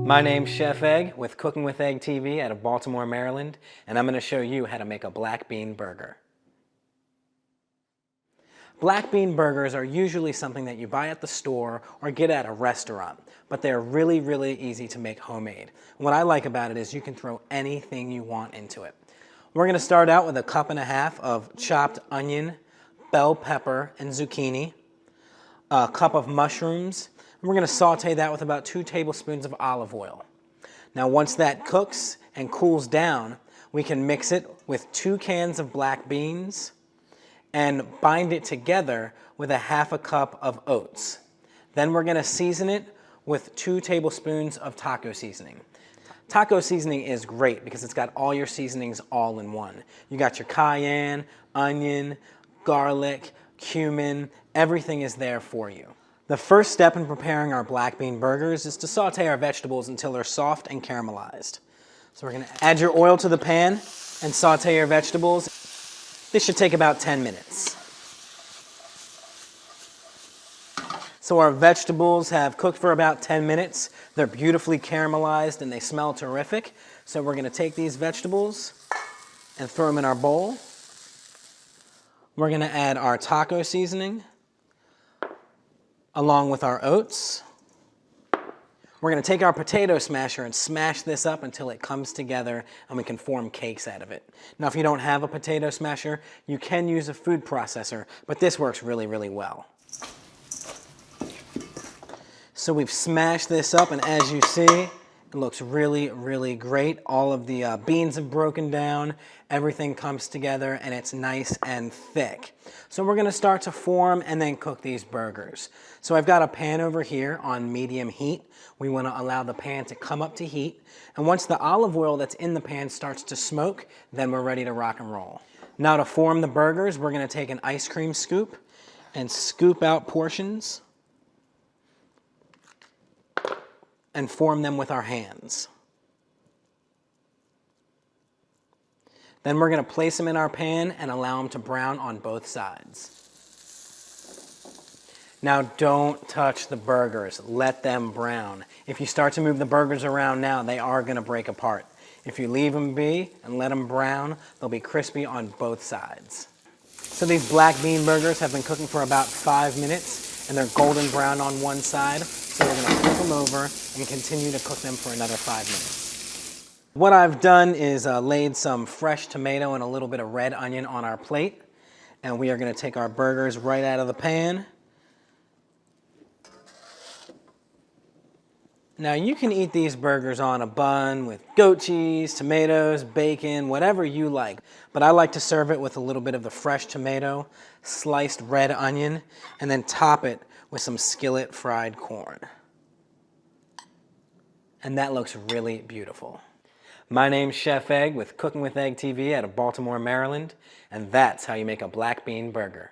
My name's Chef Egg with Cooking with Egg TV out of Baltimore, Maryland, and I'm going to show you how to make a black bean burger. Black bean burgers are usually something that you buy at the store or get at a restaurant, but they're really easy to make homemade. What I like about it is you can throw anything you want into it. We're going to start out with a cup and a half of chopped onion, bell pepper, and zucchini, a cup of mushrooms, and we're going to saute that with about 2 tablespoons of olive oil. Now once that cooks and cools down, we can mix it with 2 cans of black beans and bind it together with a half a cup of oats. Then we're going to season it with 2 tablespoons of taco seasoning. Taco seasoning is great because it's got all your seasonings all in one. You got your cayenne, onion, garlic, cumin, everything is there for you. The first step in preparing our black bean burgers is to saute our vegetables until they're soft and caramelized. So we're going to add your oil to the pan and saute your vegetables. This should take about 10 minutes. So our vegetables have cooked for about 10 minutes. They're beautifully caramelized and they smell terrific. So we're going to take these vegetables and throw them in our bowl. We're going to add our taco seasoning along with our oats. We're going to take our potato smasher and smash this up until it comes together and we can form cakes out of it. Now if you don't have a potato smasher, you can use a food processor, but this works really well. So we've smashed this up, and as you see, it looks really great. All of the beans have broken down, everything comes together, and it's nice and thick. So we're going to start to form and then cook these burgers. So I've got a pan over here on medium heat. We want to allow the pan to come up to heat, and once the olive oil that's in the pan starts to smoke, then we're ready to rock and roll. Now to form the burgers, we're going to take an ice cream scoop and scoop out portions and form them with our hands. Then we're going to place them in our pan and allow them to brown on both sides. Now don't touch the burgers, let them brown. If you start to move the burgers around now, they are going to break apart. If you leave them be and let them brown, they'll be crispy on both sides. So these black bean burgers have been cooking for about 5 minutes and they're golden brown on one side. So we're going to flip them over and continue to cook them for another 5 minutes. What I've done is laid some fresh tomato and a little bit of red onion on our plate. And we are going to take our burgers right out of the pan. Now you can eat these burgers on a bun with goat cheese, tomatoes, bacon, whatever you like. But I like to serve it with a little bit of the fresh tomato, sliced red onion, and then top it with some skillet fried corn. And that looks really beautiful. My name's Chef Egg with Cooking with Egg TV out of Baltimore, Maryland, and that's how you make a black bean burger.